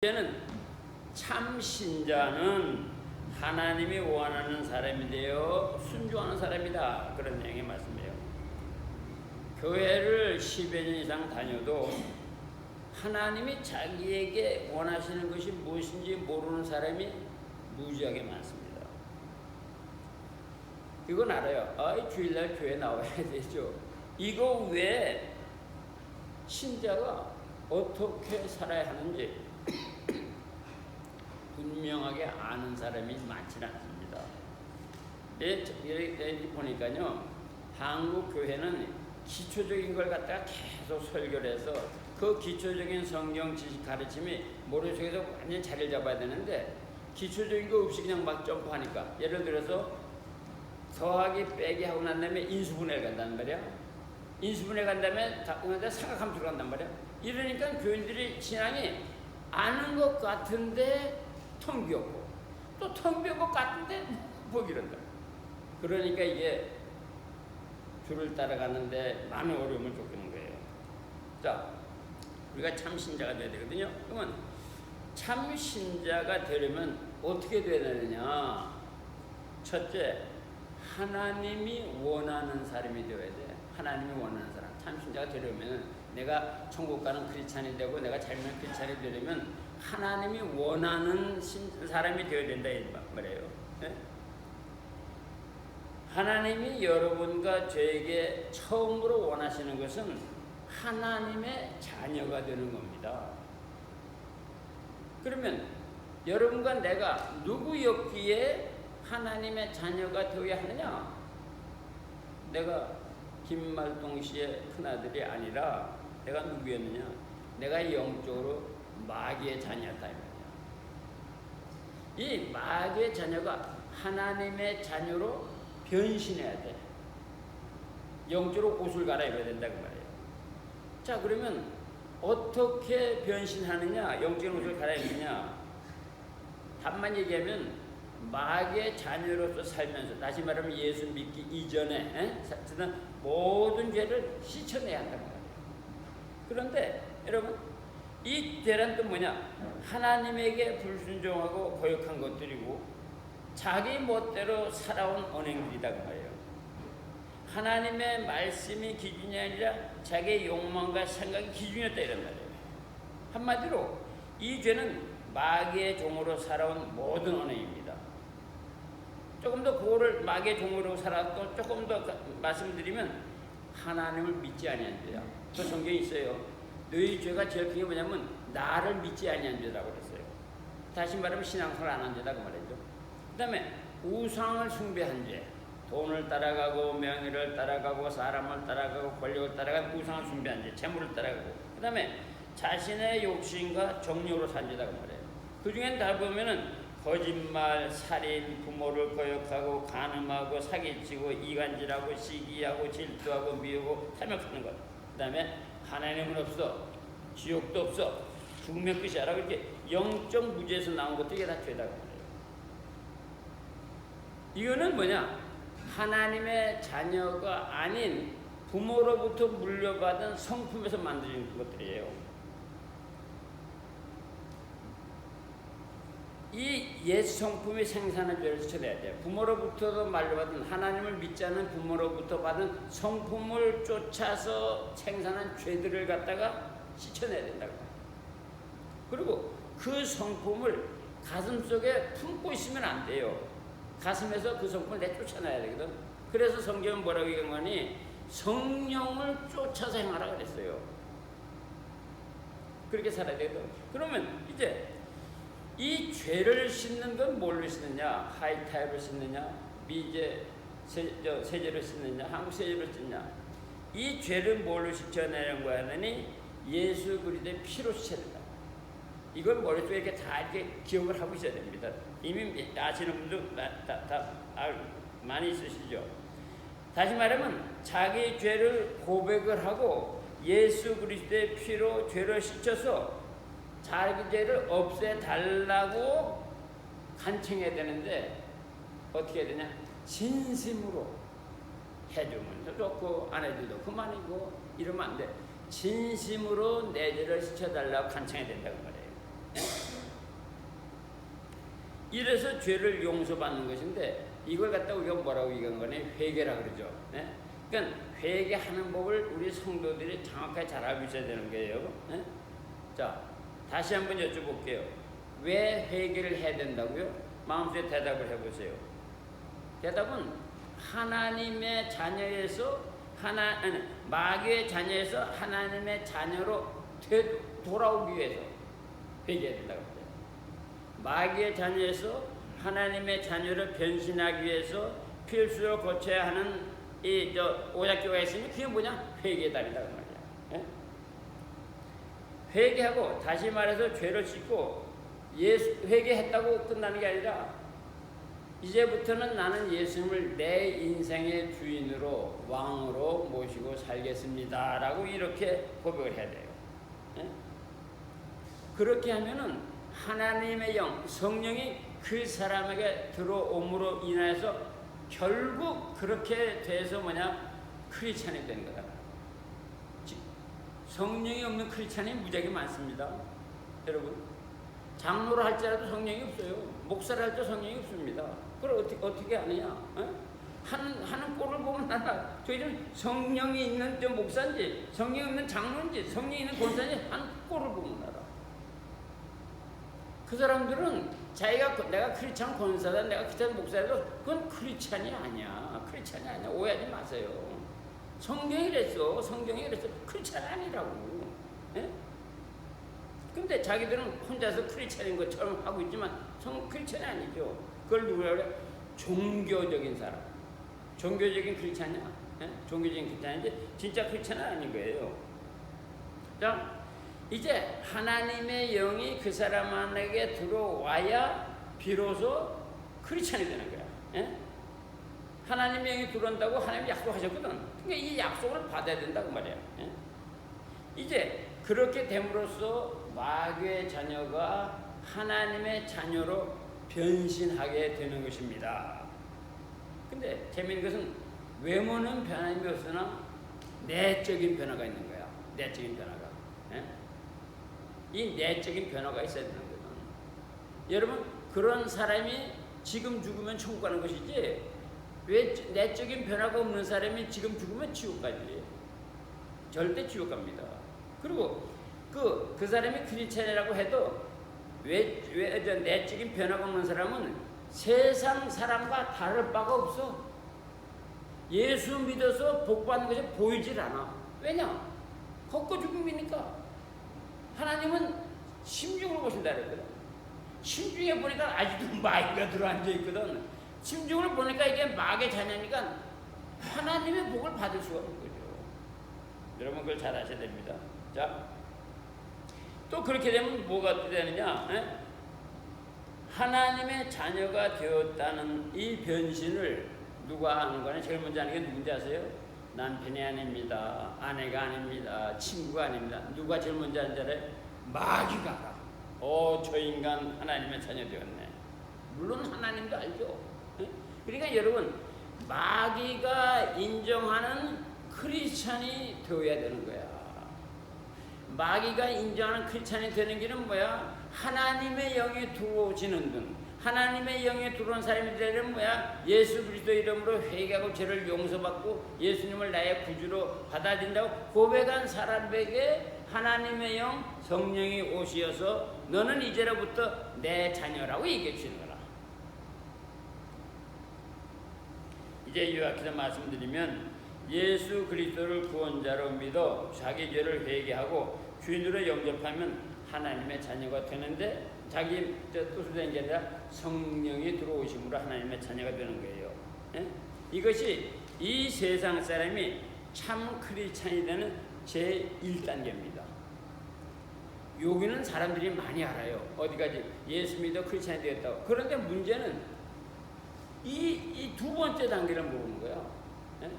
이제는 참 신자는 하나님이 원하는 사람이 되어 순종하는 사람이다. 그런 내용의 말씀이에요. 교회를 10여 년 이상 다녀도 하나님이 자기에게 원하시는 것이 무엇인지 모르는 사람이 무지하게 많습니다. 이건 알아요. 주일날 교회 나와야 되죠. 이거 외에 신자가 어떻게 살아야 하는지 분명하게 아는 사람이 많지는 않습니다. 여기 보니까요, 한국 교회는 기초적인 걸 갖다가 계속 설교를 해서 그 기초적인 성경 지식 가르침이 머릿속에서 완전 자리를 잡아야 되는데 기초적인 거 없이 그냥 막 점프하니까, 예를 들어서 더하기 빼기 하고 난 다음에 인수분해를 간단 말이야. 인수분해 간 다음에 삼각함수를 간단 말이야. 이러니까 교인들이 신앙이 아는 것 같은데 텅 비었고, 또 텅 비은 것 같은데 보기 이런다. 그러니까 이게 줄을 따라가는데 많은 어려움을 겪는 거예요. 자, 우리가 참 신자가 돼야 되거든요. 그러면 참 신자가 되려면 어떻게 돼야 되느냐? 첫째, 하나님이 원하는 사람이 되어야 돼. 하나님이 원하는 사람. 참 신자가 되려면, 내가 천국 가는 크리스찬이 되고 내가 잘못된 크리스찬이 되려면 하나님이 원하는 사람이 되어야 된다 이 말이에요. 네? 하나님이 여러분과 저에게 처음으로 원하시는 것은 하나님의 자녀가 되는 겁니다. 그러면 여러분과 내가 누구였기에 하나님의 자녀가 되어야 하느냐? 내가 김말동 씨의 큰아들이 아니라 내가 누구였느냐? 내가 영적으로 마귀의 자녀였다 이 말이야. 이 마귀의 자녀가 하나님의 자녀로 변신해야 돼. 영적으로 옷을 갈아입어야 된다 그 말이에요. 자, 그러면 어떻게 변신하느냐? 영적인 옷을 갈아입느냐? 답만 얘기하면 마귀의 자녀로서 살면서, 다시 말하면 예수 믿기 이전에 모든 죄를 씻어내야 한다는 거예요. 그런데 여러분, 이 죄란 또 뭐냐? 하나님에게 불순종하고 거역한 것들이고 자기 멋대로 살아온 언행들이다 그 말이에요. 하나님의 말씀이 기준이 아니라 자기의 욕망과 생각이 기준이었다 이런 말이에요. 한마디로 이 죄는 마귀의 종으로 살아온 모든 언행입니다. 조금 더 그거를 마귀의 종으로 살았고 조금 더 말씀드리면 하나님을 믿지 아니한 죄야. 그 성경에 있어요. 너희 죄가 제일 큰 게 뭐냐면 나를 믿지 아니한 죄라고 그랬어요. 다시 말하면 신앙생활 안 한 죄다 그 말이죠. 그 다음에 우상을 숭배한 죄, 돈을 따라가고 명예를 따라가고 사람을 따라가고 권력을 따라가고 우상을 숭배한 죄, 재물을 따라가고, 그 다음에 자신의 욕심과 정욕으로 산 죄다 그 말이에요. 그 중엔 다 보면은 거짓말, 살인, 부모를 거역하고 간음하고 사기치고 이간질하고 시기하고 질투하고 미우고 탐욕하는 것. 그 다음에 하나님은 없어, 지옥도 없어, 죽으면 끝이야 라고 이렇게 영적 무지에서 나온 것도 이게 다 죄다 그 말이에요. 이거는 뭐냐? 하나님의 자녀가 아닌 부모로부터 물려받은 성품에서 만들어진 것들이에요. 이 옛 성품이 생산한 죄를 씻어내야 돼요. 부모로부터도 말려받은, 하나님을 믿지 않는 부모로부터 받은 성품을 쫓아서 생산한 죄들을 갖다가 씻어내야 된다고. 그리고 그 성품을 가슴속에 품고 있으면 안 돼요. 가슴에서 그 성품을 내쫓아내야 되거든. 그래서 성경은 뭐라고 얘기하니 성령을 쫓아서 행하라 그랬어요. 그렇게 살아야 되거든. 그러면 이제 이 죄를 씻는 건 뭘로 씻느냐? 하이타입을 씻느냐? 미제 세제로 씻느냐? 한국 세제로 씻느냐? 이 죄를 뭘로 씻어내는 거야? 하니 예수 그리스도의 피로 씻어야 된다. 이걸 머릿속에 이렇게 다 이렇게 기억을 하고 있어야 됩니다. 이미 아시는 분도 다 많이 있으시죠? 다시 말하면 자기 죄를 고백을 하고 예수 그리스도의 피로 죄를 씻어서 자기 죄를 없애달라고 간청해야 되는데 어떻게 해야 되냐? 진심으로 해주면 더 좋고 안 해줘도 그만이고 이러면 안 돼. 진심으로 내 죄를 씻어달라고 간청해야 된다고 말해요. 이래서 죄를 용서받는 것인데 이걸 갖다 우리가 뭐라고 얘기한 거네? 회개라 그러죠. 네? 그러니까 회개하는 법을 우리 성도들이 정확하게 잘 알고 있어야 되는 거예요. 네? 자, 다시 한번 여쭤볼게요. 왜 회개를 해야 된다고요? 마음속에 대답을 해보세요. 대답은 하나님의 자녀에서 마귀의 자녀에서 하나님의 자녀로 돌아오기 위해서 회개해야 된다고 합니다. 마귀의 자녀에서 하나님의 자녀를 변신하기 위해서 필수로 거쳐야 하는 오작교가 있으니 그게 뭐냐? 회개답이다 그 말이야. 예? 회개하고 다시 말해서 죄를 씻고 회개했다고 끝나는 게 아니라 이제부터는 나는 예수님을 내 인생의 주인으로 왕으로 모시고 살겠습니다 라고 이렇게 고백을 해야 돼요. 예? 그렇게 하면은 하나님의 영, 성령이 그 사람에게 들어옴으로 인해서 결국 그렇게 돼서 크리스찬이 된 거다. 성령이 없는 크리스찬이 무지하게 많습니다. 여러분, 장로를 할지라도 성령이 없어요. 목사를 할 때 성령이 없습니다. 그걸 어떻게 하느냐? 어? 하는 꼴을 보면 알아. 저희는 성령이 있는 목사인지, 성령이 있는 장로인지, 성령이 있는 권사인지 하는 꼴을 보면 알아. 그 사람들은 내가 크리스찬 권사다, 내가 크리스찬 목사라도 그건 크리스찬이 아니야. 크리스찬이 아니야. 오해하지 마세요. 성경이 그랬어. 크리스찬 아니라고. 예? 근데 자기들은 혼자서 크리스찬인 것처럼 하고 있지만 크리스찬이 아니죠. 그걸 누구라 그래? 종교적인 사람. 종교적인 크리스찬이야. 예? 종교적인 크리스찬인지 진짜 크리스찬은 아닌 거예요. 자, 이제 하나님의 영이 그 사람 안에게 들어와야 비로소 크리스찬이 되는 거야. 예? 하나님의 영이 들어온다고 하나님이 약속하셨거든. 그러니까 이 약속을 받아야 된다고 말이야. 예? 이제 그렇게 됨으로써 마귀의 자녀가 하나님의 자녀로 변신하게 되는 것입니다. 근데 재미있는 것은 외모는 변함이 없으나 내적인 변화가 있는 거야. 내적인 변화가. 예? 이 내적인 변화가 있어야 되는 거거든. 여러분, 그런 사람이 지금 죽으면 천국 가는 것이지 왜 내적인 변화가 없는 사람이 지금 죽으면 지옥 가지? 절대 지옥 갑니다. 그리고 그 사람이 크리스찬이라고 해도 왜 내적인 변화가 없는 사람은 세상 사람과 다를 바가 없어. 예수 믿어서 복받는 것이 보이질 않아. 왜냐? 걷고 죽음이니까. 하나님은 심중으로 보신다 그랬거든. 심중에 보니까 아직도 마귀가 들어앉아 있거든. 심중을 보니까 이게 마귀의 자녀니까 하나님의 복을 받을 수가 없는 거죠. 여러분 그걸 잘 아셔야 됩니다. 자, 또 그렇게 되면 뭐가 되느냐? 에? 하나님의 자녀가 되었다는 이 변신을 누가 하는 거냐? 제일 먼저 하는 게 누군지 아세요? 남편이 아닙니다. 아내가 아닙니다. 친구가 아닙니다. 누가 제일 먼저 하는 줄 알아요? 마귀가 알아. 저 인간 하나님의 자녀 되었네. 물론 하나님도 알죠. 에? 그러니까 여러분, 마귀가 인정하는 크리스찬이 되어야 되는 거야. 마귀가 인정하는 크리스찬이 되는 길은 뭐야? 하나님의 영이 들어오시는 분. 하나님의 영이 들어온 사람이 되려면 뭐야? 예수 그리스도 이름으로 회개하고 죄를 용서받고 예수님을 나의 구주로 받아들인다고 고백한 사람에게 하나님의 영, 성령이 오시어서 너는 이제로부터 내 자녀라고 얘기해 주시는 거라. 이제 요약해서 말씀드리면 예수 그리스도를 구원자로 믿어 자기 죄를 회개하고 주인으로 영접하면 하나님의 자녀가 되는데 자기 뜻으로 된 게 아니라 성령이 들어오심으로 하나님의 자녀가 되는 거예요. 예? 이것이 이 세상 사람이 참 크리스찬이 되는 제1단계입니다. 여기는 사람들이 많이 알아요. 어디까지 예수 믿어 크리스찬이 되었다고. 그런데 문제는 이 두 번째 단계를 모르는 거야. 예?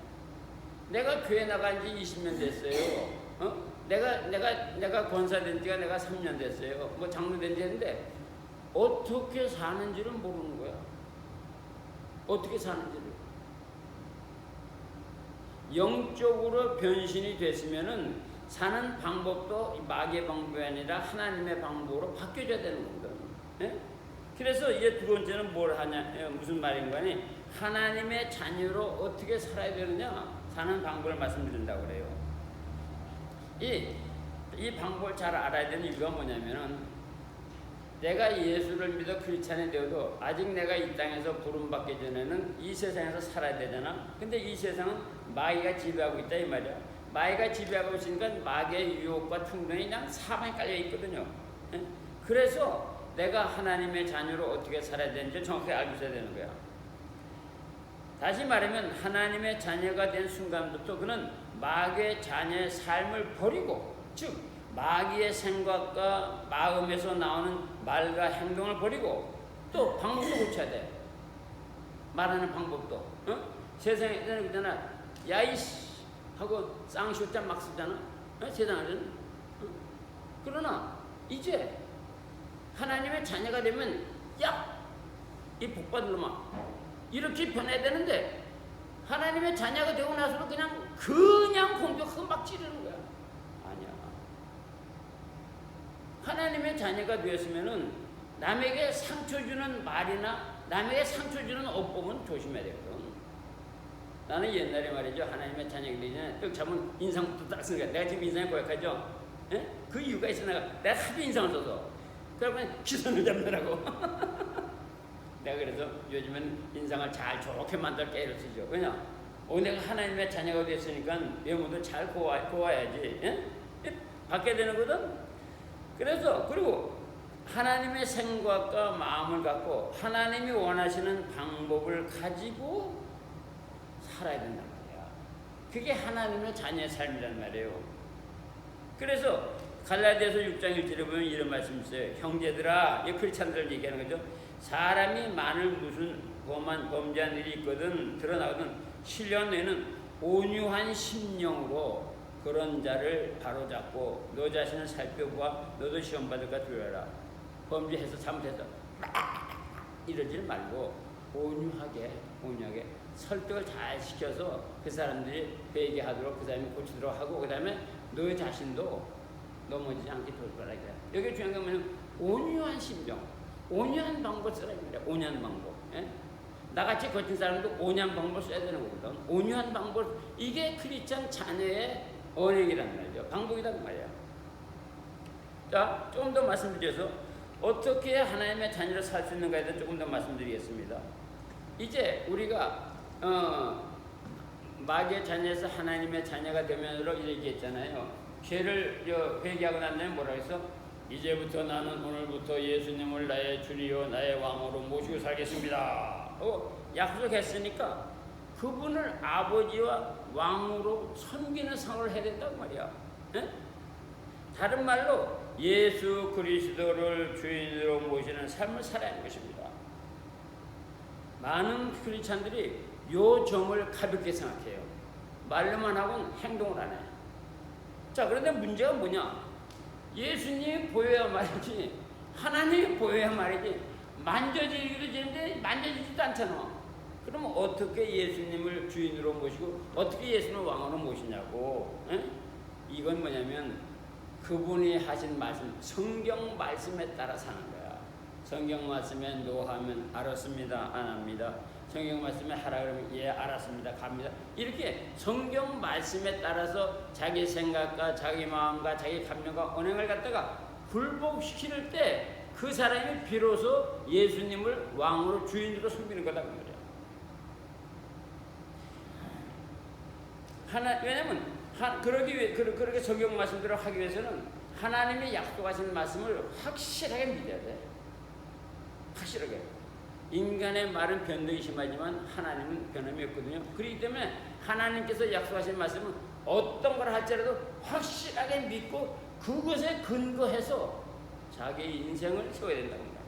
내가 교회 나간 지 20년 됐어요. 내가 권사 된 지가 내가 3년 됐어요. 뭐 장로 된 지 했는데 어떻게 사는지를 모르는 거야. 어떻게 사는지를. 영적으로 변신이 됐으면은 사는 방법도 마귀의 방법이 아니라 하나님의 방법으로 바뀌어져야 되는 거거든. 예? 그래서 이제 두 번째는 뭘 하냐, 무슨 말인가 하니 하나님의 자녀로 어떻게 살아야 되느냐 사는 방법을 말씀드린다고 그래요. 이 방법을 잘 알아야 되는 이유가 뭐냐면은 내가 예수를 믿어 크리스찬이 되어도 아직 내가 이 땅에서 부름받기 전에는 이 세상에서 살아야 되잖아. 근데 이 세상은 마귀가 지배하고 있다 이 말이야. 마귀가 지배하고 있으니까 마귀의 유혹과 충동이 그냥 사방에 깔려 있거든요. 그래서 내가 하나님의 자녀로 어떻게 살아야 되는지 정확하게 알고 있어야 되는 거야. 다시 말하면 하나님의 자녀가 된 순간부터 그는 마귀의 자녀의 삶을 버리고, 즉 마귀의 생각과 마음에서 나오는 말과 행동을 버리고 또 방법도 고쳐야 돼. 말하는 방법도. 세상에 그러잖아. 야이씨 하고 쌍시옷자 막 쓰잖아. 세상에는. 그러나 이제 하나님의 자녀가 되면 야! 이 복받을 놈아 이렇게 변해야 되는데 하나님의 자녀가 되고 나서는 그냥 공격하고 막 찌르는 거야. 아니야. 하나님의 자녀가 되었으면은 남에게 상처 주는 말이나 남에게 상처 주는 어법은 조심해야 되거든. 나는 옛날에 말이죠. 하나님의 자녀가 되기 전에 딱 잡으면 인상부터 딱 쓰는 거야. 내가 지금 인상이 고약하죠? 그 이유가 있어. 내가 하도 인상을 써서. 그러면 기선을 잡느라고. 내가 그래서 요즘은 인상을 잘 좋게 만들 깨를 쓰죠. 왜냐? 내가 하나님의 자녀가 됐으니까 외모도 잘 고와야지. 받게 되는 거든. 그래서 그리고 하나님의 생각과 마음을 갖고 하나님이 원하시는 방법을 가지고 살아야 된단 말이야. 그게 하나님의 자녀의 삶이란 말이에요. 그래서 갈라디아서 6장 1절에 보면 이런 말씀이 있어요. 형제들아, 이 크리스찬들을 얘기하는 거죠. 사람이 만일 무슨 범죄한 일이 있거든 드러나거든 실련 내는 온유한 심령으로 그런 자를 바로잡고 너 자신을 살펴보아 너도 시험받을까 두려워라. 범죄해서 잘못해서 이러지 말고 온유하게 설득을 잘 시켜서 그 사람들이 회개하도록 그 사람이 고치도록 하고 그 다음에 너 자신도 넘어지지 않게 돌보라. 여기 중요한 건 뭐냐면 온유한 심정, 온유한 방법 쓰라 말이야. 온유한 방법. 나같이 거친 사람도 온유한 방법 써야 되는 거거든. 온유한 방법, 이게 크리스찬 자녀의 언행이란 말이죠. 방법이란 말이야. 자, 조금 더 말씀드려서 어떻게 하나님의 자녀로 살 수 있는가에 대해서 조금 더 말씀드리겠습니다. 이제 우리가 마귀의 자녀에서 하나님의 자녀가 되면으로 얘기했잖아요. 죄를 회개하고 난 다음에 뭐라 했어? 이제부터 나는 오늘부터 예수님을 나의 주리요 나의 왕으로 모시고 살겠습니다. 약속했으니까 그분을 아버지와 왕으로 섬기는 생활을 해야 된다고 말이야. 다른 말로 예수 그리스도를 주인으로 모시는 삶을 살아야 하는 것입니다. 많은 크리스찬들이 요 점을 가볍게 생각해요. 말로만 하고는 행동을 안 해요. 자, 그런데 문제가 뭐냐? 예수님이 보여야 말이지, 하나님이 보여야 말이지, 만져지기도 전에 만져지지도 않잖아. 그러면 어떻게 예수님을 주인으로 모시고 어떻게 예수님을 왕으로 모시냐고. 이건 뭐냐면 그분이 하신 말씀, 성경 말씀에 따라 사는 거야. 성경 말씀에 노하면 알았습니다, 안 합니다. 성경 말씀에 하라 그러면 예 알았습니다, 갑니다. 이렇게 성경 말씀에 따라서 자기 생각과 자기 마음과 자기 감정과 언행을 갖다가 굴복시킬 때 그 사람이 비로소 예수님을 왕으로 주인으로 섬기는 거다 그 말이야. 왜냐면 그렇게 성경 말씀대로 하기 위해서는 하나님이 약속하신 말씀을 확실하게 믿어야 돼. 확실하게. 인간의 말은 변동이 심하지만 하나님은 변함이 없거든요. 그렇기 때문에 하나님께서 약속하신 말씀은 어떤 걸 할지라도 확실하게 믿고 그것에 근거해서 자기 인생을 세워야 된다고 합니다.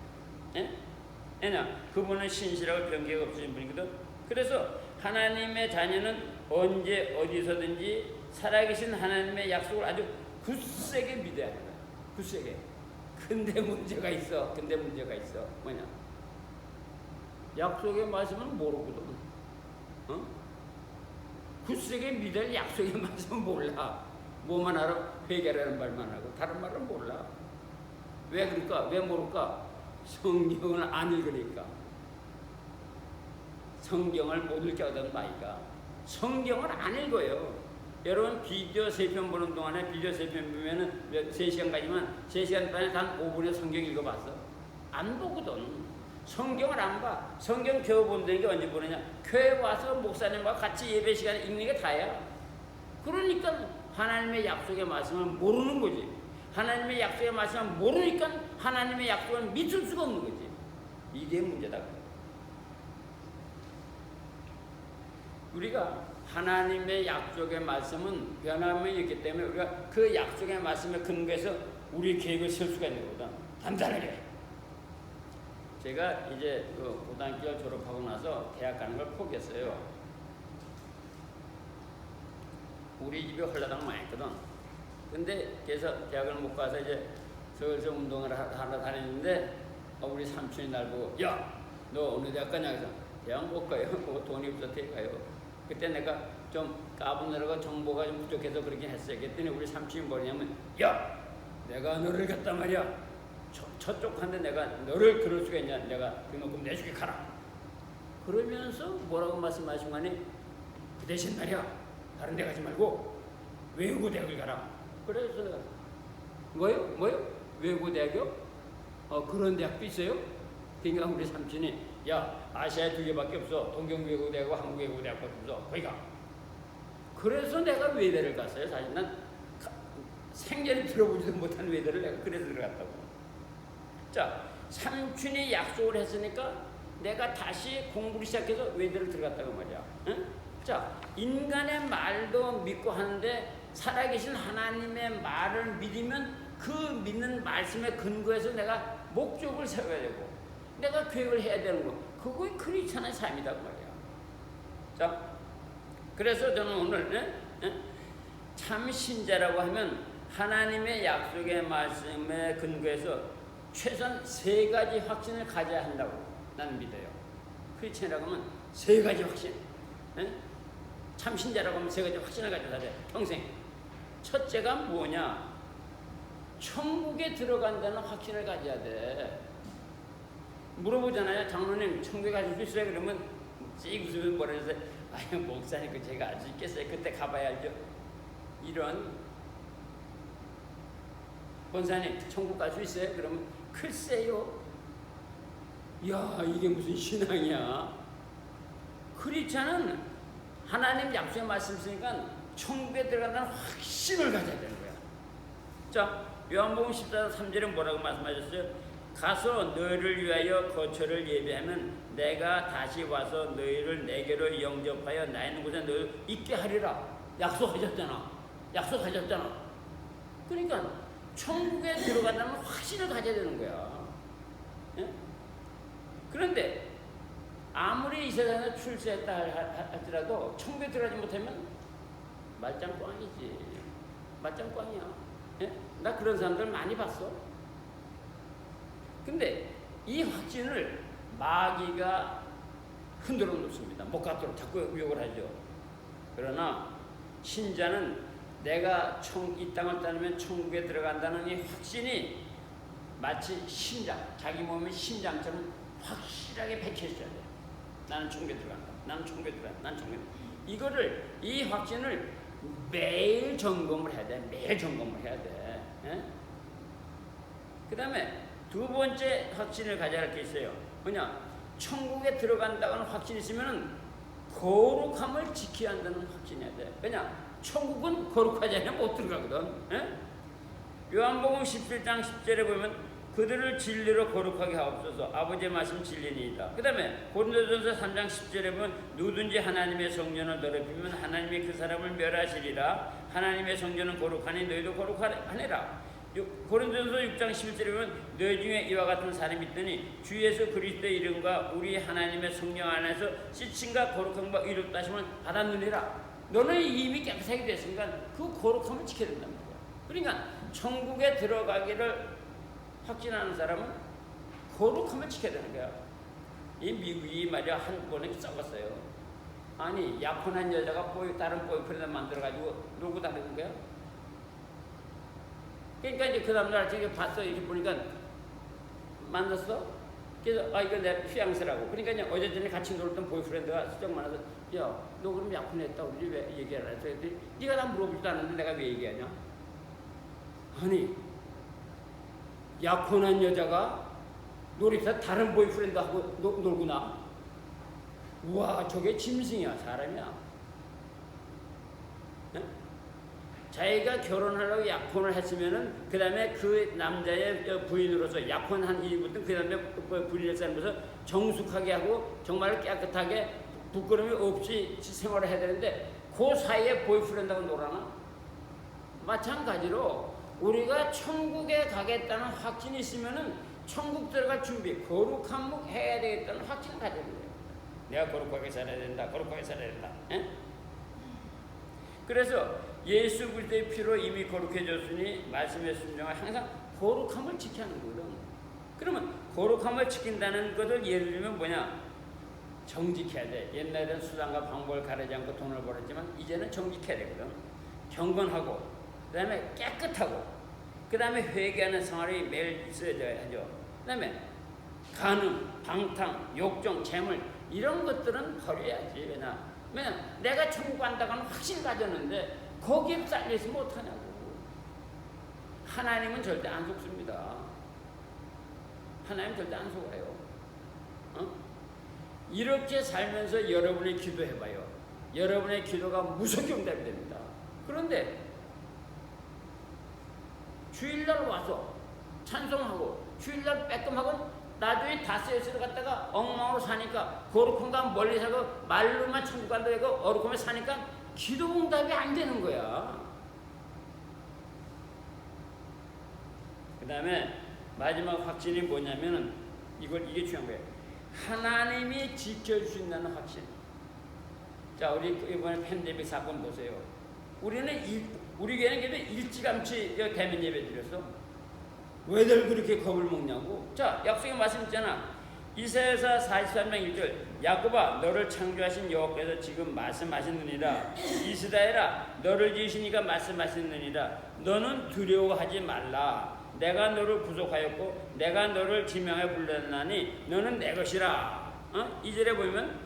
왜냐? 그분은 신실하고 변개가 없으신 분이거든. 그래서 하나님의 자녀는 언제 어디서든지 살아계신 하나님의 약속을 아주 굳세게 믿어야 합니다. 굳세게. 근데 문제가 있어. 뭐냐? 약속의 말씀은 모르거든. 굳세게 믿을 약속의 말씀은 몰라. 뭐만 알아? 회개라는 말만 하고 다른 말은 몰라. 왜 그럴까? 왜 모를까? 성경을 안 읽으니까. 성경을 못 읽거든 마이가. 성경을 안 읽어요. 여러분 비디오 3편 보는 동안에 비디오 3편 보면은 3시간까지만 3시간 반에 단 5분에 성경 읽어봤어? 안 보거든. 성경을 안 봐. 성경 겨우 본다는 게 언제 보느냐? 교회 와서 목사님과 같이 예배 시간에 읽는 게 다야. 그러니까 하나님의 약속의 말씀을 모르는 거지. 하나님의 약속의 말씀을 모르니까 하나님의 약속을 믿을 수가 없는 거지. 이게 문제다. 우리가 하나님의 약속의 말씀은 변함이 있기 때문에 우리가 그 약속의 말씀에 근거해서 우리 계획을 세울 수가 있는 거거든. 단단하게. 제가 이제 그 고등학교 졸업하고 나서 대학 가는 걸 포기했어요. 우리 집에 홀라당 많이 했거든. 근데 그래서 대학을 못 가서 이제 서울서 운동을 하러 다녔는데 우리 삼촌이 날 보고 야! 너 어느 대학 가냐? 그래서 대학 못 가요. 돈이 없어서 대학 가요. 그때 내가 좀 까부느라고 정보가 좀 부족해서 그렇게 했어요. 그랬더니 우리 삼촌이 뭐냐면 야! 내가 너를 갖단 말이야. 저쪽 한데 내가 너를 그럴 수가 있냐. 내가 등록금 내줄게 가라. 그러면서 뭐라고 말씀하신 거니? 그 대신 말이야. 다른 데 가지 말고 외국 대학을 가라. 그래서 내가 뭐요? 외국 대학이요? 그런 대학도 있어요? 그러니까 우리 삼촌이 야 아시아에 2개밖에 없어. 동경외국대하고 한국외국대학밖에 없어. 거기 가. 그래서 내가 외대를 갔어요. 사실 난 생전에 들어보지도 못한 외대를 내가 그래서 들어갔다고. 자, 삼촌이 약속을 했으니까 내가 다시 공부를 시작해서 외대를 들어갔다고 말이야. 응? 자, 인간의 말도 믿고 하는데 살아계신 하나님의 말을 믿으면 그 믿는 말씀에 근거해서 내가 목적을 세워야 되고 내가 계획을 해야 되는 거. 그거이 크리스찬의 삶이다 말이야. 자, 그래서 저는 오늘 참 신자라고 하면 하나님의 약속의 말씀에 근거해서 최소한 3가지 확신을 가져야 한다고 나는 믿어요. 크리스찬이라고 하면 3가지 확신. 참 신자라고 하면 3가지 확신을 가져야 돼. 평생. 첫째가 뭐냐? 천국에 들어간다는 확신을 가져야 돼. 물어보잖아요. 장로님 천국에 가실 수 있어요? 그러면 씩 웃으면 뭐라 해서 아유 목사님 그 제가 알 수 있겠어요? 그때 가봐야 알죠. 이런 권사님 천국 갈 수 있어요? 그러면 글쎄요. 야 이게 무슨 신앙이야. 크리스찬은 하나님 약속의 말씀 쓰니까 천국에 들어간다는 확신을 가져야 되는 거야. 자 요한복음 14장 3절에 뭐라고 말씀하셨어요? 가서 너희를 위하여 거처를 예비하면 내가 다시 와서 너희를 내게로 영접하여 나 있는 곳에 너희를 있게 하리라. 약속하셨잖아. 그러니까 천국에 들어간다는 확신을 가져야 되는 거야. 예? 그런데 아무리 이 세상에 출세했다 할지라도 천국에 들어가지 못하면 말짱꽝이지. 말짱꽝이야. 예? 나 그런 사람들 많이 봤어. 근데 이 확신을 마귀가 흔들어 놓습니다. 못 갖도록 자꾸 유혹을 하죠. 그러나 신자는 내가 이 땅을 떠나면 천국에 들어간다는 이 확신이 마치 심장, 자기 몸의 심장처럼 확실하게 박혀있어야 돼. 나는 천국에 들어간다. 나는 천국에 들어간다. 나는 천국에 들어간다. 이 확신을 매일 점검을 해야 돼. 매일 점검을 해야 돼. 예? 그 다음에 2번째 확신을 가져야 할 게 있어요. 뭐냐? 천국에 들어간다는 확신이 있으면 거룩함을 지켜야 한다는 확신이어야 돼. 왜냐? 천국은 거룩하지 않으면 못 들어가거든. 예? 요한복음 17장 10절에 보면 그들을 진리로 거룩하게 하옵소서. 아버지의 말씀 진리니이다. 그 다음에 고린도전서 3장 10절에 보면 누구든지 하나님의 성전을 더럽히면 하나님이 그 사람을 멸하시리라. 하나님의 성전은 거룩하니 너희도 거룩하니라. 고린도전서 6장 11절에 보면 너희 중에 이와 같은 사람이 있더니 주 예수 그리스도의 이름과 우리 하나님의 성령 안에서 씻음과 거룩함과 의롭다 하심을 받았느니라. 너는 이미 깨끗하게 됐으니까 그 거룩함을 지켜야 된단 말이야. 그러니까 천국에 들어가기를 확신하는 사람은 거룩함을 지켜야 되는 거야. 이 미국이 말이야 한 번에 썩었어요. 아니 약혼한 여자가 다른 보이프렌드 만들어가지고 놀고 다니는 거야. 그러니까 이제 그 다음날 제가 봤어. 이렇게 보니까 만났어? 그래서 이거 내 피앙세라고. 그러니까 그냥 어제 전에 같이 놀던 보이프렌드가 수정 많아서 야, 너 그럼 약혼했다 우리 왜 얘기 안 했어? 그랬더니 네가 나 물어보지도 않았는데 내가 왜 얘기하냐? 아니 약혼한 여자가 놀이터 다른 보이프렌드하고 놀고 나? 우와, 저게 짐승이야 사람이야. 네? 자기가 결혼하려고 약혼을 했으면은 그 다음에 그 남자의 부인으로서 약혼한 이후부터 그 다음에 부인을 쌓으면서 정숙하게 하고 정말 깨끗하게 부끄러움이 없이 생활을 해야 되는데 그 사이에 보이프렌드하고 놀아나? 마찬가지로 우리가 천국에 가겠다는 확신이 있으면은 천국 들어갈 준비, 거룩한 목 해야 되겠다는 확신을 가져야 돼요. 내가 거룩하게 살아야 된다, 거룩하게 살아야 된다. 에? 그래서 예수 그리스도의 피로 이미 거룩해졌으니 말씀의 순종을 항상 거룩함을 지켜야 하는 거거든. 그러면 거룩함을 지킨다는 것을 예를 들면 뭐냐? 정직해야 돼. 옛날에는 수단과 방법을 가리지 않고 돈을 벌었지만 이제는 정직해야 되거든. 경건하고 그 다음에 깨끗하고 그 다음에 회개하는 생활이 매일 있어야 하죠. 그 다음에 간음, 방탕, 욕정, 재물 이런 것들은 버려야지. 왜냐면 내가 천국 간다고 하는 확신 가졌는데 거기에 쌓여있으면 어떡하냐고. 하나님은 절대 안 속습니다. 하나님 절대 안 속아요. 이렇게 살면서 여러분이 기도해봐요. 여러분의 기도가 무섭게 응답이 됩니다. 그런데 주일날 와서 찬송하고 주일날 빼끔하고 나중에 다스에서 갔다가 엉망으로 사니까 거룩한가 멀리 사고 말로만 천국 간다고 하고 어룩하면 사니까 기도 응답이 안 되는 거야. 그 다음에 마지막 확신이 뭐냐면은 이게 중요한 거예요. 하나님이 지켜주신다는 확신. 자, 우리 이번에 팬데믹 사건 보세요. 우리 교회는 일찌감치 대면 예배 드렸어. 왜들 그렇게 겁을 먹냐고. 자, 약속의 말씀 있잖아. 이사야서 43장 1절 야곱아 너를 창조하신 여호와께서 지금 말씀하시느니라. 이스라엘아 너를 지으시니까 말씀하시느니라. 너는 두려워하지 말라. 내가 너를 구속하였고 내가 너를 지명해 불렀나니 너는 내 것이라. 2절에 보면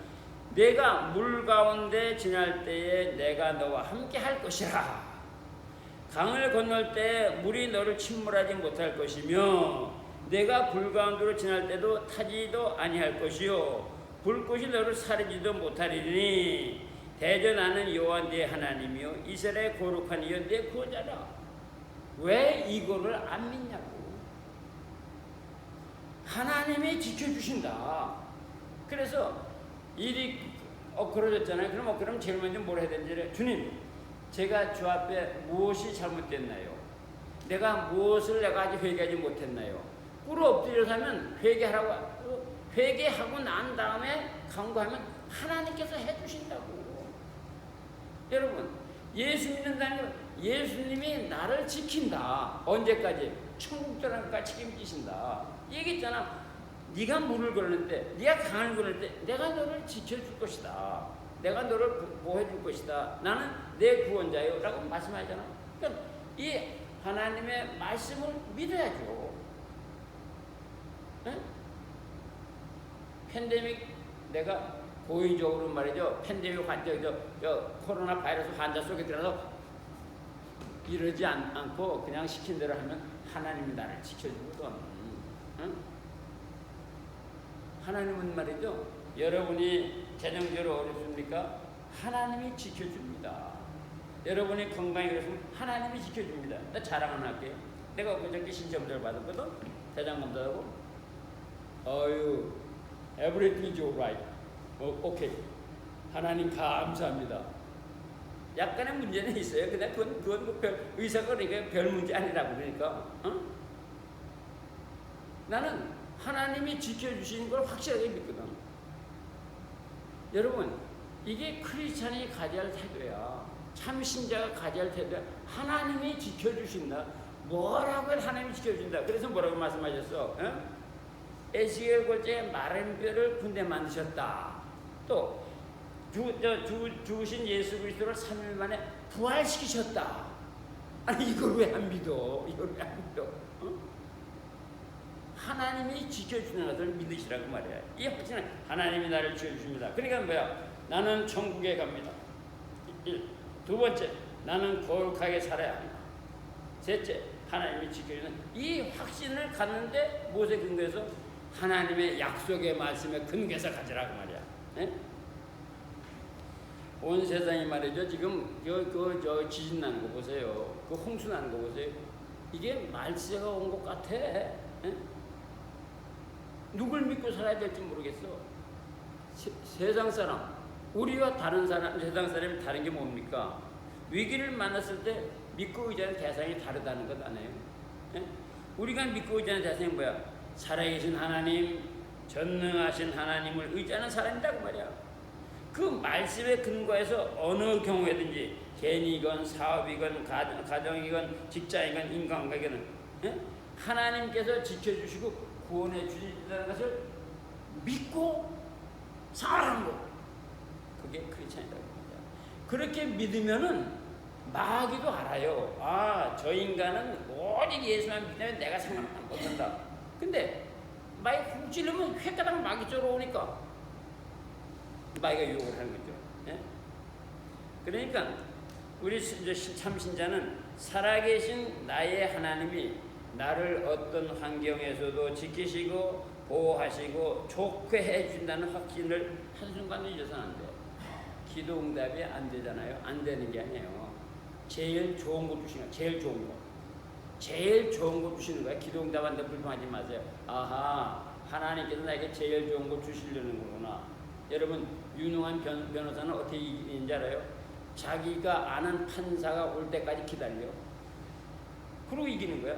내가 물 가운데 지날 때에 내가 너와 함께 할 것이라. 강을 건널 때 물이 너를 침몰하지 못할 것이며 내가 불 가운데로 지날 때도 타지도 아니할 것이요 불꽃이 너를 사르지도 못하리니 대저 나는 여호와 네 하나님이요 이스라엘 거룩한 이여 네 구원자라. 왜 이거를 안 믿냐고. 하나님이 지켜주신다. 그래서 일이 그러졌잖아요. 그럼 제일 먼저 뭘 해야 되는지. 주님, 제가 주 앞에 무엇이 잘못됐나요? 내가 무엇을 내가 아직 회개하지 못했나요? 꿇어 엎드려서 하면 회개하고 난 다음에 간구하면 하나님께서 해주신다고. 여러분, 예수 믿는다는 건 예수님이 나를 지킨다. 언제까지? 천국 들어가기까지 책임지신다. 얘기했잖아. 네가 물을 걸을 때, 네가 강을 걸을 때 내가 너를 지켜줄 것이다. 내가 너를 보호해줄 것이다. 나는 내 구원자요 라고 말씀하잖아. 그러니까 이 하나님의 말씀을 믿어야죠. 네? 팬데믹 내가 고의적으로 말이죠. 팬데믹 환자, 코로나 바이러스 환자 속에 들어가서 이러지 않고 그냥 시킨 대로 하면 하나님이 나를 지켜주거든. 응? 하나님은 말이죠. 여러분이 재정적으로 어렵습니까? 하나님이 지켜줍니다. 여러분이 건강이 그렇으면 하나님이 지켜줍니다. 나 자랑 하나 할게요. 내가 그저께 신청서를 받았거든. 대장검사하고 everything is alright. 오케이. 하나님 감사합니다. 약간의 문제는 있어요. 근데 그건 의사가 그러니까 별 문제 아니라고 그러니까. 나는 하나님이 지켜주시는 걸 확실하게 믿거든. 여러분, 이게 크리스찬이 가져야 할 태도야. 참 신자가 가져야 할 태도야. 하나님이 지켜주신다. 뭐라고 해도 하나님이 지켜준다. 그래서 뭐라고 말씀하셨어? 에스겔 골짜기에 마른 뼈를 군대 만드셨다. 또 죽으신 예수 그리스도를 3일 만에 부활시키셨다. 아니 이걸 왜 안 믿어? 이걸 왜 안 믿어? 하나님이 지켜주는 것을 믿으시라고 말이야. 이 확신은 하나님이 나를 지켜주십니다. 그러니까 뭐야? 나는 천국에 갑니다. 두 번째, 나는 거룩하게 살아야 합니다. 셋째, 하나님이 지켜주는 이 확신을 갖는데 무엇에 근거해서? 하나님의 약속의 말씀에 근거해서 가지라고 말이야. 네? 온 세상이 말이죠. 지금 저 지진 나는 거 보세요. 그 홍수 나는 거 보세요. 이게 말세가 온 것 같아. 네? 누굴 믿고 살아야 될지 모르겠어. 세상 사람, 우리와 다른 사람, 세상 사람이 다른 게 뭡니까? 위기를 만났을 때 믿고 의지하는 대상이 다르다는 것 아니에요? 예? 우리가 믿고 의지하는 대상이 뭐야? 살아계신 하나님, 전능하신 하나님을 의지하는 사람이라고 말이야. 그 말씀에 근거해서 어느 경우에든지 개인이건 사업이건 가정이건 직장이건 인간관계는 예? 하나님께서 지켜주시고 구원해 주신다는 것을 믿고 살아가는 거. 그게 크리스찬이라고 합니다. 그렇게 믿으면은 마귀도 알아요. 아, 저 인간은 오직 예수만 믿으면 내가 상관만 못한다. 근데 마귀 훅 찔르면 횟가닥 마귀 쪽으로 오니까 마귀가 유혹을 하는 거죠. 예? 그러니까 우리 참신자는 살아계신 나의 하나님이 나를 어떤 환경에서도 지키시고 보호하시고 좋게 해준다는 확신을 한순간도 잊어서는 안 돼. 기도 응답이 안 되잖아요. 안 되는 게 아니에요. 제일 좋은 거 주시는 거야. 제일 좋은 거. 제일 좋은 거 주시는 거야. 기도 응답 안 되면 불평하지 마세요. 아하, 하나님께서 나에게 제일 좋은 거 주시려는 거구나. 여러분, 유능한 변호사는 어떻게 이기는지 알아요? 자기가 아는 판사가 올 때까지 기다려. 그러고 이기는 거야.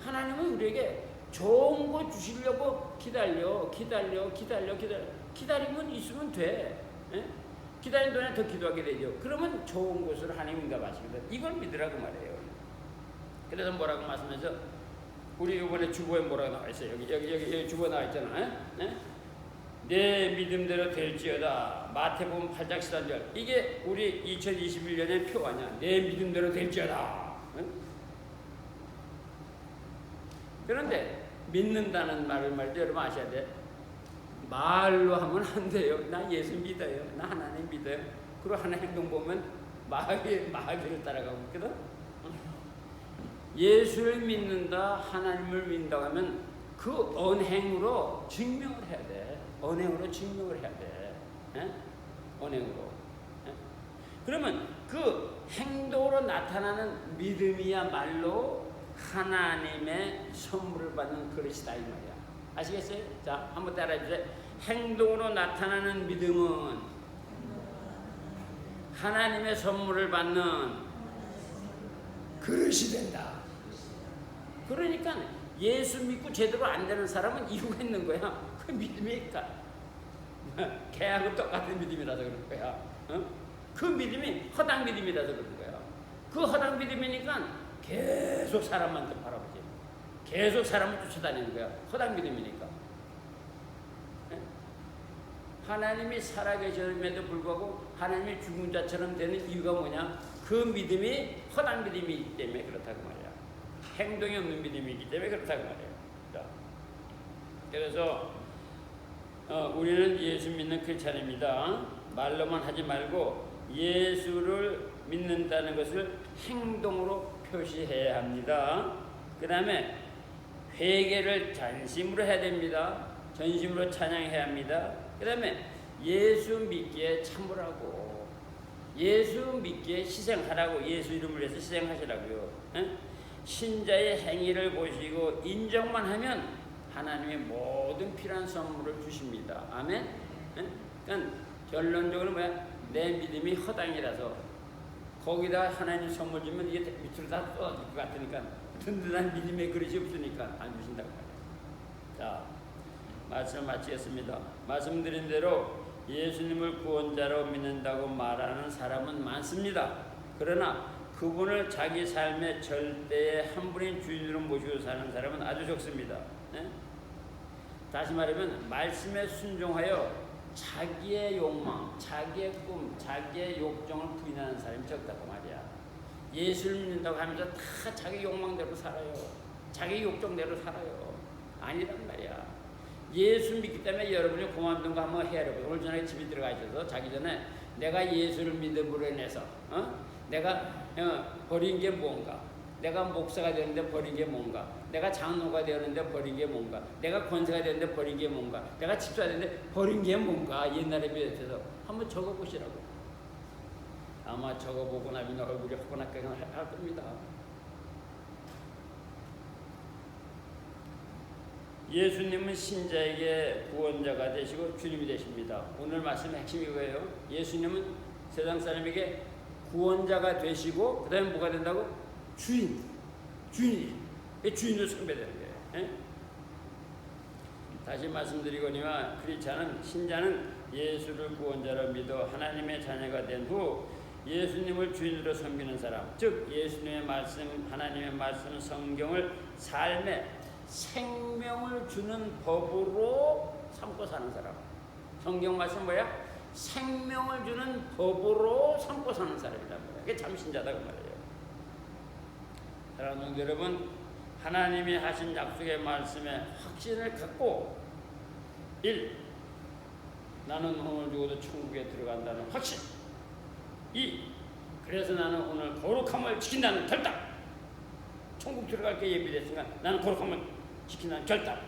하나님은 우리에게 좋은 거 주시려고 기다리면 있으면 돼. 예? 기다리는 동안에 더 기도하게 되죠. 그러면 좋은 것으로 하나님 응답하시거든. 이걸 믿으라고 말해요. 그래서 뭐라고 말씀해서 우리 이번에 주보에 뭐라고 나와 있어요. 여기 주보 나와 있잖아. 예? 내 믿음대로 될지어다. 마태복음 8장 13절. 이게 우리 2021년의 표 아니야. 내 믿음대로 될지어다. 예? 그런데 믿는다는 말을 말이죠. 여러분 아셔야 돼. 말로 하면 안 돼요. 나 예수 믿어요. 나 하나님 믿어요. 그리고 하나님 행동 보면 마귀를 따라가고 있거든. 예수를 믿는다, 하나님을 믿는다고 하면 그 언행으로 증명을 해야 돼. 언행으로 증명을 해야 돼. 에? 언행으로. 에? 그러면 그 행동으로 나타나는 믿음이야말로 하나님의 선물을 받는 그릇이다 이 말이야. 아시겠어요? 자, 한번 따라해주세요. 행동으로 나타나는 믿음은 하나님의 선물을 받는 그릇이 된다. 그러니까 예수 믿고 제대로 안 되는 사람은 이유가 있는 거야. 그 믿음이니까 개하고 똑같은 믿음이라서 그런 거야. 어? 그 믿음이 허당 믿음이라서 그런 거야. 그 허당 믿음이니까 계속 사람만 좀 바라보지. 계속 사람을 쫓아다니는 거야. 허당 믿음이니까. 네? 하나님이 살아계심에도 불구하고 하나님이 죽은 자처럼 되는 이유가 뭐냐? 그 믿음이 허당 믿음이기 때문에 그렇다고 말이야. 행동이 없는 믿음이기 때문에 그렇다고 말이에요. 자, 그래서 우리는 예수 믿는 크리스찬입니다. 말로만 하지 말고 예수를 믿는다는 것을 행동으로 표시해야 합니다. 그 다음에 회개를 전심으로 해야 됩니다. 전심으로 찬양해야 합니다. 그 다음에 예수 믿기에 참으라고, 예수 믿기에 희생하라고, 예수 이름을 위해서 희생하시라고요. 에? 신자의 행위를 보시고 인정만 하면 하나님의 모든 필요한 선물을 주십니다. 아멘. 에? 그러니까 결론적으로 뭐야? 내 믿음이 허당이라서 거기다 하나님 선물 주면 이게 밑으로 다 쏟아질 것 같으니까 든든한 믿음의 그릇이 없으니까 안 주신다고 말이에요. 자, 말씀 마치겠습니다. 말씀드린 대로 예수님을 구원자로 믿는다고 말하는 사람은 많습니다. 그러나 그분을 자기 삶의 절대의 한 분인 주인으로 모시고 사는 사람은 아주 적습니다. 네? 다시 말하면 말씀에 순종하여 자기의 욕망, 자기의 꿈, 자기의 욕정을 부인하는 사람이 적다고 말이야. 예수를 믿는다고 하면서 다 자기 욕망대로 살아요. 자기 욕정대로 살아요. 아니란 말이야. 예수 믿기 때문에 여러분이 고만둔 거 한번 헤아려보세요. 오늘 저녁에 집에 들어가셔서 자기 전에 내가 예수를 믿음으로 인해서 내가 버린 게 뭔가, 내가 목사가 되는데 버린 게 뭔가, 내가 장로가 되었는데 버린 게 뭔가, 내가 권세가 되는데 버린 게 뭔가, 내가 집사가 되는데 버린 게 뭔가, 옛날에 비해서 한번 적어보시라고. 아마 적어보고 나면 얼굴이 허건하게 할 겁니다. 예수님은 신자에게 구원자가 되시고 주님이 되십니다. 오늘 말씀의 핵심이 뭐예요? 예수님은 세상 사람에게 구원자가 되시고 그 다음에 뭐가 된다고? 주인이 주인으로 숭배되는 거예요. 에? 다시 말씀드리거니와 크리스찬은, 신자는 예수를 구원자로 믿어 하나님의 자녀가 된 후 예수님을 주인으로 섬기는 사람, 즉 예수님의 말씀, 하나님의 말씀, 성경을 삶의 생명을 주는 법으로 삼고 사는 사람. 성경 말씀 뭐야? 생명을 주는 법으로 삼고 사는 사람이란 말이야. 그게 참 신자다 그 말이에요. 사랑하는 성도 여러분, 하나님이 하신 약속의 말씀에 확신을 갖고 1. 나는 오늘 죽어도 천국에 들어간다는 확신. 2. 그래서 나는 오늘 거룩함을 지킨다는 결단. 천국 들어갈 게 예비됐으니까 나는 거룩함을 지킨다는 결단.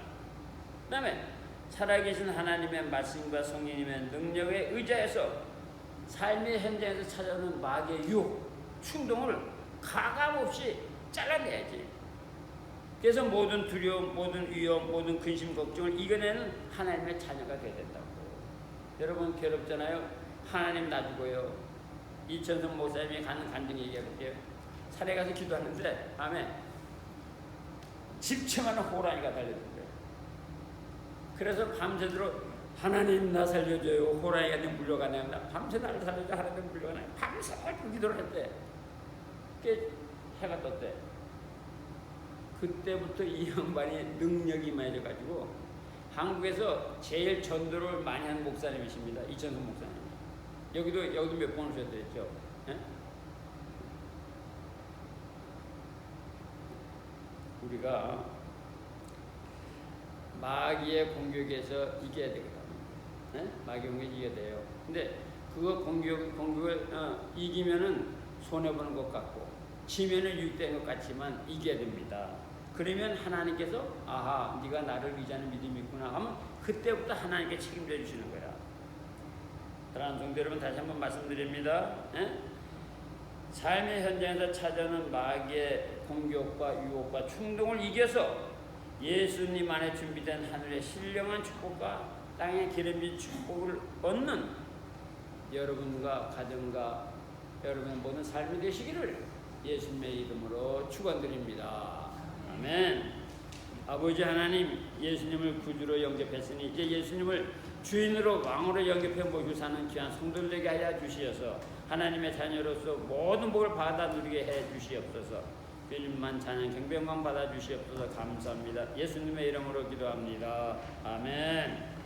그 다음에 살아계신 하나님의 말씀과 성령님의 능력에 의지해서 삶의 현장에서 찾아오는 마귀의 유혹, 충동을 가감없이 잘라내야지. 그래서 모든 두려움, 모든 위험, 모든 근심, 걱정을 이겨내는 하나님의 자녀가 되어야 된다고. 여러분 괴롭잖아요. 하나님 놔두고요. 이천성 목사님이 가는 간증 얘기해볼게요. 산에 가서 기도하는데 밤에 집채만한 호랑이가 달려들어요. 그래서 밤새도록 하나님 나 살려줘요. 호랑이가 내 물려가네. 나 밤새 나를 살려줘. 하나님 물려가네. 밤새 기도를 했대. 그게 해가 떴대. 그때부터 이 양반이 능력이 많아져가지고 한국에서 제일 전도를 많이 한 목사님이십니다. 이천성 목사님. 여기도 몇 번 오셨댔죠. 예? 우리가 마귀의 공격에서 이겨야 되거든. 예? 마귀 공격 이겨야 돼요. 근데 그거 공격을 이기면은 손해보는 것 같고 지면은 유익된 것 같지만 이겨야 됩니다. 그러면 하나님께서 아하 네가 나를 의지하는 믿음이 있구나 하면 그때부터 하나님께 책임져 주시는 거야. 사랑하는 성도 여러분, 다시 한번 말씀드립니다. 에? 삶의 현장에서 찾아오는 마귀의 공격과 유혹과 충동을 이겨서 예수님 안에 준비된 하늘의 신령한 축복과 땅의 기름진 축복을 얻는 여러분과 가정과 여러분의 모든 삶이 되시기를 예수님의 이름으로 축원드립니다. 아멘. 아버지 하나님, 예수님을 구주로 영접했으니 이제 예수님을 주인으로 왕으로 영접해 모시고 사는 귀한 성도들 되게 하여 주시어서 하나님의 자녀로서 모든 복을 받아 누리게 해 주시옵소서. 주님만 찬양 경배만 받아 주시옵소서. 감사합니다. 예수님의 이름으로 기도합니다. 아멘.